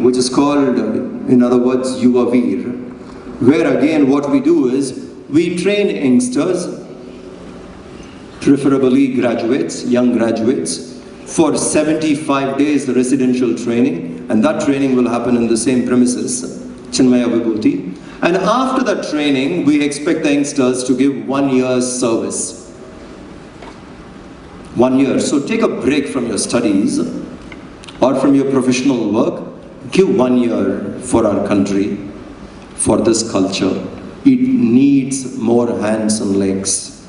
which is called, in other words, Yuvavir, where again what we do is, we train youngsters, preferably graduates, young graduates, for 75 days residential training, and that training will happen in the same premises, Chinmaya Vibhuti. And after that training, we expect the youngsters to give 1 year's service. 1 year. So take a break from your studies or from your professional work. Give 1 year for our country, for this culture. It needs more hands and legs.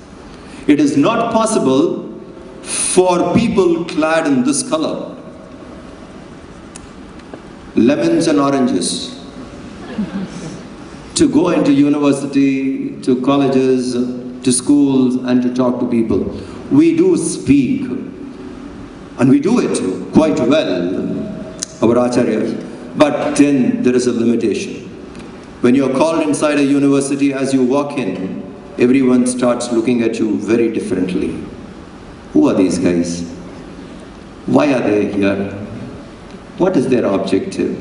It is not possible for people clad in this color, lemons and oranges, to go into university, to colleges, to schools, and to talk to people. We do speak, and we do it quite well, our acharyas, but then there is a limitation. When you're called inside a university, as you walk in, everyone starts looking at you very differently. Who are these guys? Why are they here? What is their objective?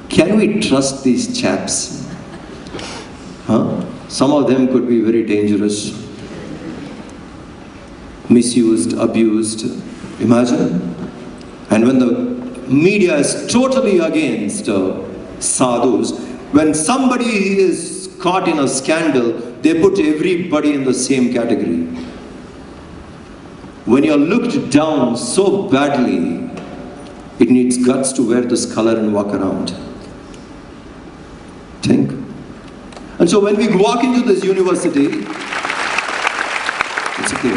Can we trust these chaps? Huh? Some of them could be very dangerous, misused, abused. Imagine. And when the media is totally against sadhus, when somebody is caught in a scandal, they put everybody in the same category. When you're looked down so badly, it needs guts to wear this color and walk around. Think. And so when we walk into this university, it's okay.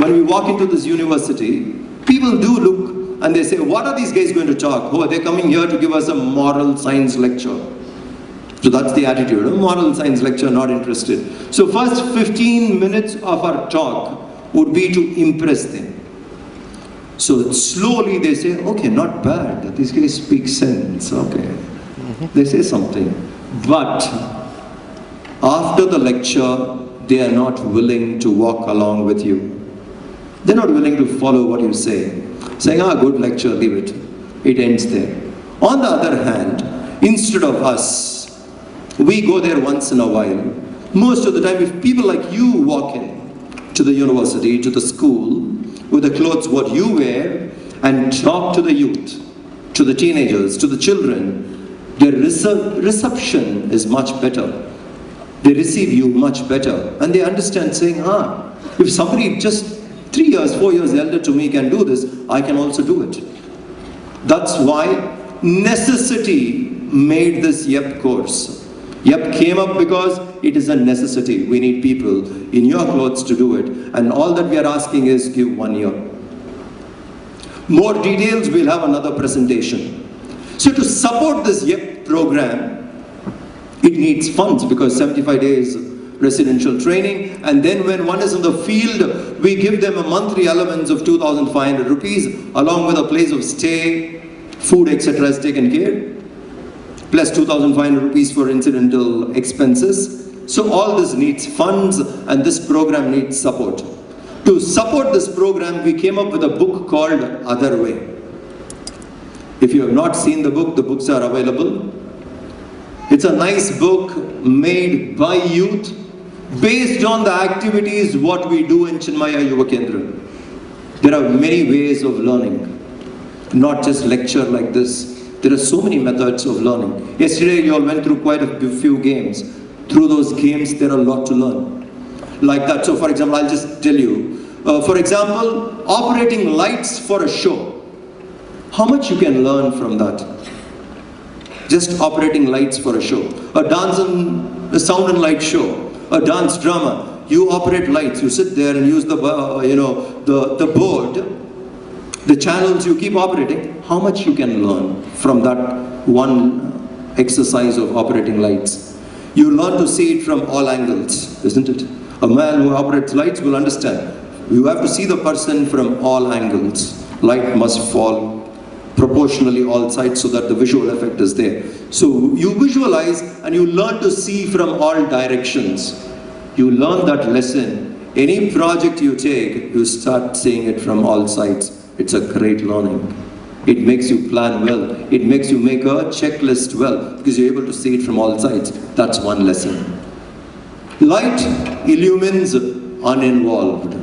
When we walk into this university, people do look and they say, what are these guys going to talk? Oh, they're coming here to give us a moral science lecture. So that's the attitude, a moral science lecture, not interested. So first 15 minutes of our talk would be to impress them. So slowly they say, okay, not bad, these guys speak sense, okay. They say something. But after the lecture, they are not willing to walk along with you. They're not willing to follow what you say. Saying, good lecture, leave it. It ends there. On the other hand, instead of us, we go there once in a while. Most of the time, if people like you walk in to the university, to the school, with the clothes what you wear, and talk to the youth, to the teenagers, to the children, their reception is much better. They receive you much better. And they understand saying, if somebody just 3 years, 4 years elder to me can do this, I can also do it. That's why necessity made this YEP course. YEP came up because it is a necessity. We need people in your clothes to do it. And all that we are asking is give 1 year. More details, we'll have another presentation. So to support this YEP program, it needs funds because 75 days residential training, and then when one is in the field, we give them a monthly allowance of 2,500 rupees along with a place of stay, food, etc. is taken care, plus 2,500 rupees for incidental expenses. So all this needs funds, and this program needs support. To support this program, we came up with a book called Other Way. If you have not seen the books are available. It's a nice book made by youth based on the activities what we do in Chinmaya Yuva Kendra. There are many ways of learning, not just lecture like this. There are so many methods of learning. Yesterday you all went through quite a few games. Through those games there are a lot to learn. Like that, so for example, I'll just tell you. For example, operating lights for a show. How much you can learn from that? Just operating lights for a show. A dance and a sound and light show. A dance drama. You operate lights. You sit there and use the the board, the channels you keep operating. How much you can learn from that one exercise of operating lights? You learn to see it from all angles, isn't it? A man who operates lights will understand. You have to see the person from all angles. Light must fall proportionally all sides so that the visual effect is there. So you visualize and you learn to see from all directions. You learn that lesson. Any project you take, you start seeing it from all sides. It's a great learning. It makes you plan well. It makes you make a checklist well, because you're able to see it from all sides. That's one lesson. Light illumines uninvolved.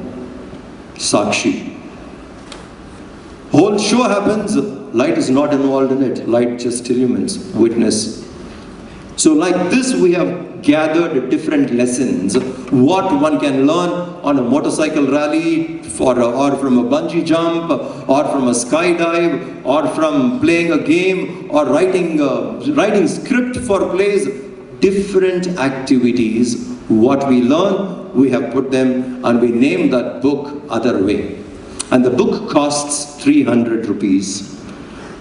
Sakshi. Whole show happens, light is not involved in it. Light just illumines, witness. So like this, we have gathered different lessons. What one can learn on a motorcycle rally, or from a bungee jump, or from a skydive, or from playing a game, or writing script for plays. Different activities. What we learn, we have put them, and we name that book Other Way. And the book costs 300 rupees.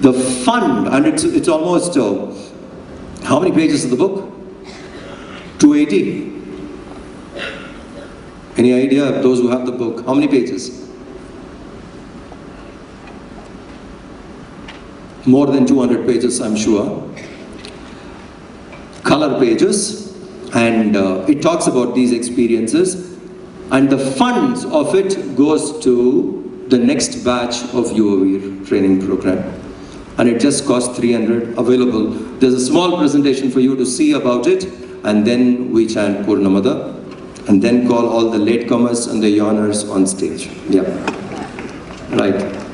The fund, and it's almost, how many pages is the book? 280. Any idea, those who have the book, how many pages? More than 200 pages, I'm sure. Color pages, and it talks about these experiences, and the funds of it goes to the next batch of UOV training program. And it just costs 300, available. There's a small presentation for you to see about it, and then we chant Purnamada, and then call all the latecomers and the yawners on stage. Yeah, right.